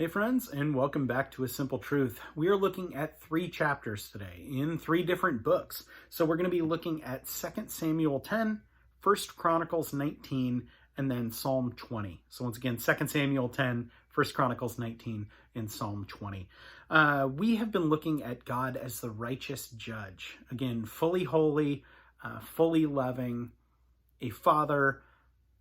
Hey friends, and welcome back to A Simple Truth. We are looking at 3 chapters today in 3 different books. So we're going to be looking at 2 Samuel 10, 1 Chronicles 19, and then Psalm 20. So once again, 2 Samuel 10, 1 Chronicles 19, and Psalm 20. We have been looking at God as the righteous judge. Again, fully holy, fully loving, a father,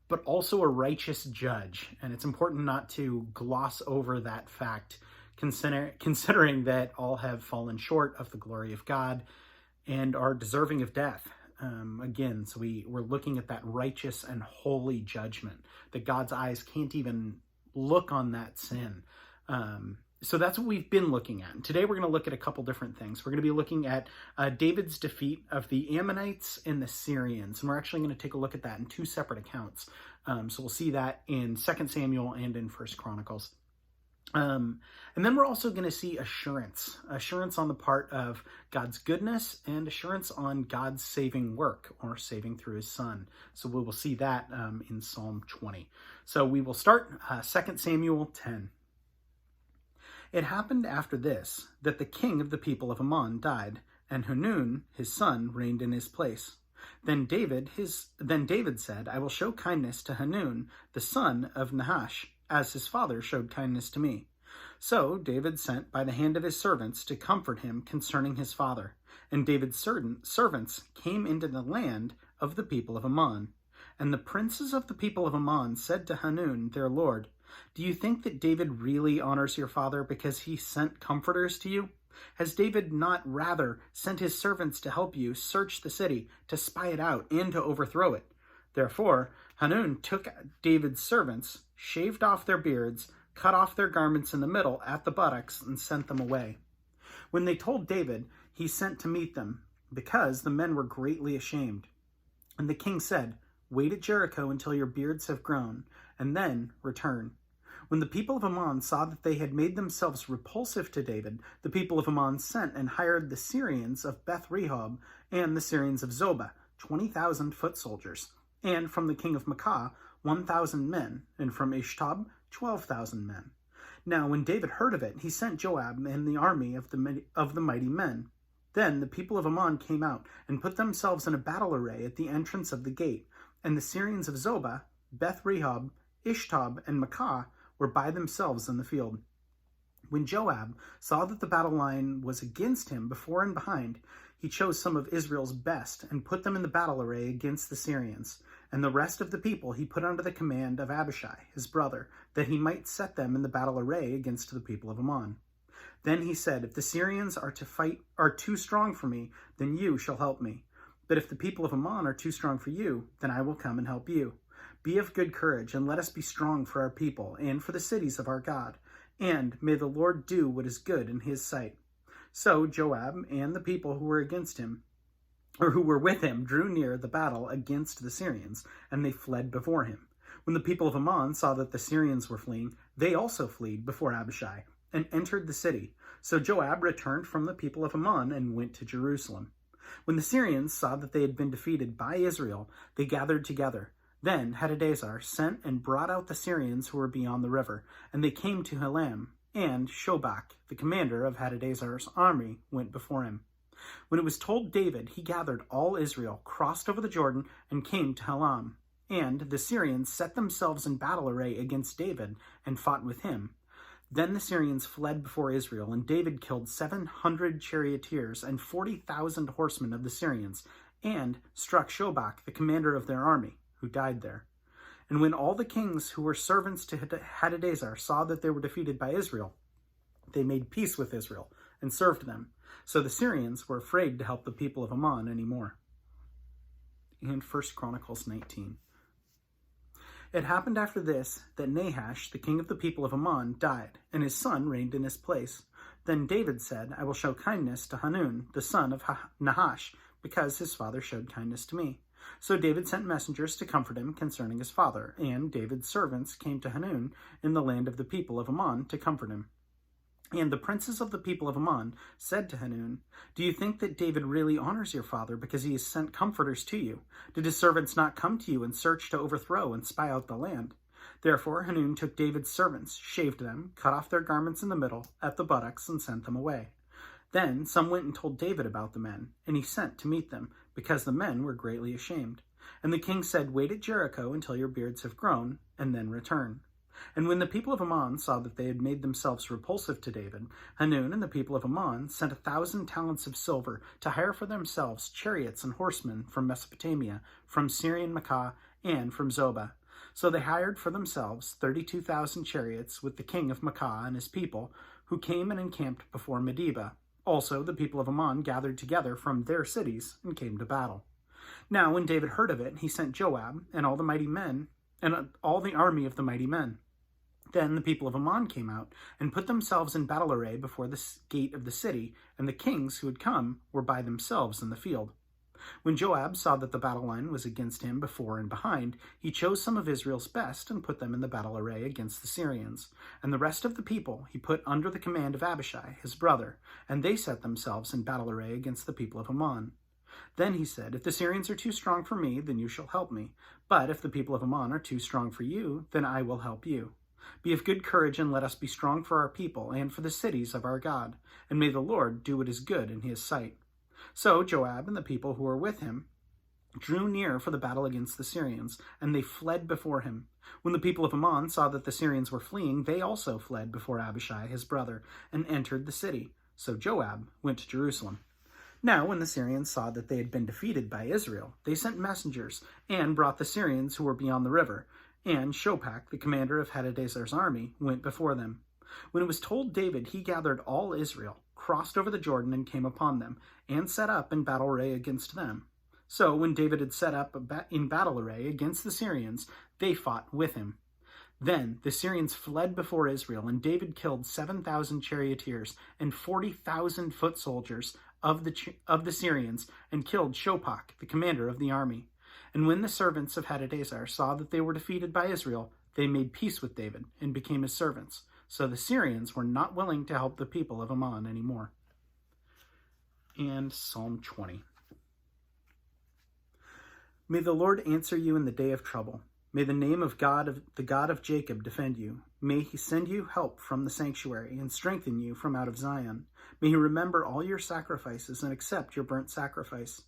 but also a righteous judge. And it's important not to gloss over that fact, considering that all have fallen short of the glory of God and are deserving of death. So we're looking at that righteous and holy judgment, that God's eyes can't even look on that sin. So that's what we've been looking at. And today we're going to look at a couple different things. We're going to be looking at David's defeat of the Ammonites and the Syrians. And we're actually going to take a look at that in 2 separate accounts. So we'll see that in 2 Samuel and in 1 Chronicles. And then we're also going to see assurance on the part of God's goodness and assurance on God's saving work, or saving through his son. So we will see that in Psalm 20. So we will start 2 Samuel 10. It happened after this that the king of the people of Ammon died, and Hanun, his son, reigned in his place. Then David said, I will show kindness to Hanun, the son of Nahash, as his father showed kindness to me. So David sent by the hand of his servants to comfort him concerning his father. And David's servants came into the land of the people of Ammon. And the princes of the people of Ammon said to Hanun, their lord, do you think that David really honors your father because he sent comforters to you? Has David not rather sent his servants to help you search the city, to spy it out, and to overthrow it? Therefore Hanun took David's servants, shaved off their beards, cut off their garments in the middle at the buttocks, and sent them away. When they told David, he sent to meet them, because the men were greatly ashamed. And the king said, wait at Jericho until your beards have grown, and then return. When the people of Ammon saw that they had made themselves repulsive to David, the people of Ammon sent and hired the Syrians of Beth-rehob and the Syrians of Zobah, 20,000 foot soldiers, and from the king of Maacah, 1,000 men, and from Ishtab, 12,000 men. Now when David heard of it, he sent Joab and the army of the mighty men. Then the people of Ammon came out and put themselves in a battle array at the entrance of the gate, and the Syrians of Zobah, Beth-rehob, Ishtab, and Maacah were by themselves in the field. When Joab saw that the battle line was against him before and behind, he chose some of Israel's best and put them in the battle array against the Syrians. And the rest of the people he put under the command of Abishai, his brother, that he might set them in the battle array against the people of Ammon. Then he said, if the Syrians are too strong for me, then you shall help me. But if the people of Ammon are too strong for you, then I will come and help you. Be of good courage, and let us be strong for our people and for the cities of our God. And may the Lord do what is good in his sight. So Joab and the people who were against him, or who were with him, drew near the battle against the Syrians, and they fled before him. When the people of Ammon saw that the Syrians were fleeing, they also fled before Abishai, and entered the city. So Joab returned from the people of Ammon and went to Jerusalem. When the Syrians saw that they had been defeated by Israel, they gathered together. Then Hadadezer sent and brought out the Syrians who were beyond the river, and they came to Helam, and Shobach, the commander of Hadadezer's army, went before him. When it was told David, he gathered all Israel, crossed over the Jordan, and came to Helam. And the Syrians set themselves in battle array against David, and fought with him. Then the Syrians fled before Israel, and David killed 700 charioteers and 40,000 horsemen of the Syrians, and struck Shobach, the commander of their army, who died there. And when all the kings who were servants to Hadadezer saw that they were defeated by Israel, they made peace with Israel and served them. So the Syrians were afraid to help the people of Ammon anymore. In 1 Chronicles 19. It happened after this that Nahash, the king of the people of Ammon, died, and his son reigned in his place. Then David said, I will show kindness to Hanun, the son of Nahash, because his father showed kindness to me. So David sent messengers to comfort him concerning his father, and David's servants came to Hanun in the land of the people of Ammon to comfort him. And the princes of the people of Ammon said to Hanun, do you think that David really honors your father because he has sent comforters to you? Did his servants not come to you and search to overthrow and spy out the land? Therefore Hanun took David's servants, shaved them, cut off their garments in the middle, at the buttocks, and sent them away. Then some went and told David about the men, and he sent to meet them, because the men were greatly ashamed. And the king said, "Wait at Jericho until your beards have grown, and then return." And when the people of Ammon saw that they had made themselves repulsive to David, Hanun and the people of Ammon sent 1,000 talents of silver to hire for themselves chariots and horsemen from Mesopotamia, from Syrian Makkah, and from Zobah. So they hired for themselves 32,000 chariots with the king of Makkah and his people, who came and encamped before Medeba. Also the people of Ammon gathered together from their cities and came to battle. Now when David heard of it, he sent Joab and all the mighty men, and all the army of the mighty men. Then the people of Ammon came out and put themselves in battle array before the gate of the city, and the kings who had come were by themselves in the field. When Joab saw that the battle line was against him before and behind, he chose some of Israel's best and put them in the battle array against the Syrians. And the rest of the people he put under the command of Abishai, his brother, and they set themselves in battle array against the people of Ammon. Then he said, "If the Syrians are too strong for me, then you shall help me. But if the people of Ammon are too strong for you, then I will help you. Be of good courage, and let us be strong for our people and for the cities of our God. And may the Lord do what is good in his sight." So Joab and the people who were with him drew near for the battle against the Syrians, and they fled before him. When the people of Ammon saw that the Syrians were fleeing, they also fled before Abishai, his brother, and entered the city. So Joab went to Jerusalem. Now when the Syrians saw that they had been defeated by Israel, they sent messengers and brought the Syrians who were beyond the river. And Shobach, the commander of Hadadezer's army, went before them. When it was told David, he gathered all Israel, crossed over the Jordan, and came upon them, and set up in battle array against them. So when David had set up in battle array against the Syrians, they fought with him. Then the Syrians fled before Israel, and David killed 7,000 charioteers and 40,000 foot soldiers of the Syrians, and killed Shobach, the commander of the army. And when the servants of Hadadezer saw that they were defeated by Israel, they made peace with David and became his servants. So the Syrians were not willing to help the people of Ammon anymore. And Psalm 20. May the Lord answer you in the day of trouble. May the name of the God of Jacob defend you. May he send you help from the sanctuary and strengthen you from out of Zion. May he remember all your sacrifices and accept your burnt sacrifice.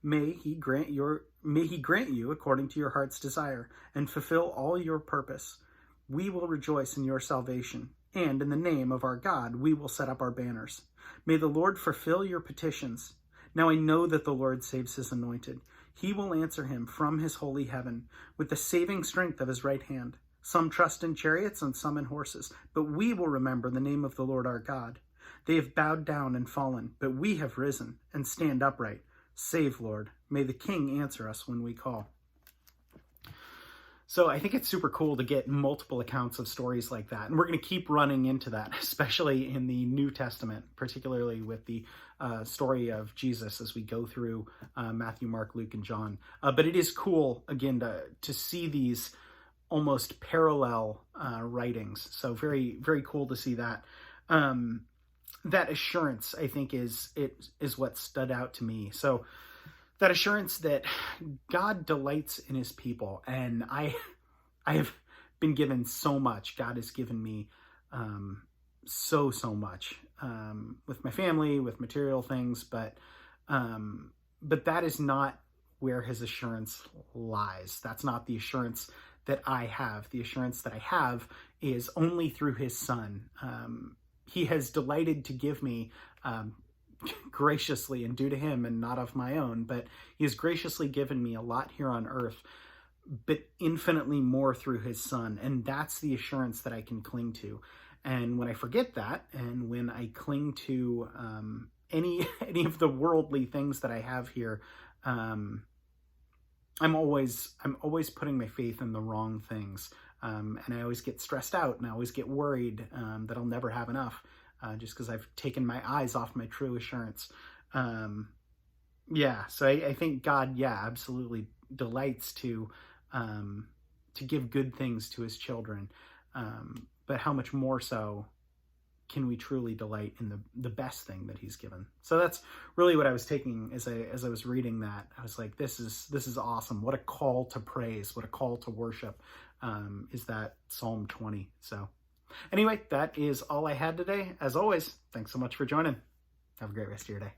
May he grant you according to your heart's desire and fulfill all your purpose. We will rejoice in your salvation, and in the name of our God we will set up our banners. May the Lord fulfill your petitions. Now I know that the Lord saves his anointed. He will answer him from his holy heaven with the saving strength of his right hand. Some trust in chariots and some in horses, but we will remember the name of the Lord our God. They have bowed down and fallen, but we have risen and stand upright. Save, Lord. May the King answer us when we call. So I think it's super cool to get multiple accounts of stories like that. And we're going to keep running into that, especially in the New Testament, particularly with the story of Jesus as we go through Matthew, Mark, Luke, and John. But it is cool, again, to see these almost parallel writings. So very, very cool to see that. That assurance, I think, is what stood out to me. So that assurance that God delights in his people, and I have been given so much. God has given me so much with my family, with material things, but that is not where his assurance lies. That's not the assurance that I have. The assurance that I have is only through his Son. He has delighted to give me graciously, and due to him and not of my own, but he has graciously given me a lot here on earth, but infinitely more through his Son. And that's the assurance that I can cling to. And when I forget that, and when I cling to any of the worldly things that I have here, I'm always putting my faith in the wrong things. And I always get stressed out, and I always get worried that I'll never have enough, just because I've taken my eyes off my true assurance. So I think God, absolutely delights to give good things to his children. But how much more so can we truly delight in the best thing that he's given? So that's really what I was taking as I was reading that. I was like, this is awesome. What a call to praise, what a call to worship. is that Psalm 20. So anyway, that is all I had today. As always, thanks so much for joining. Have a great rest of your day.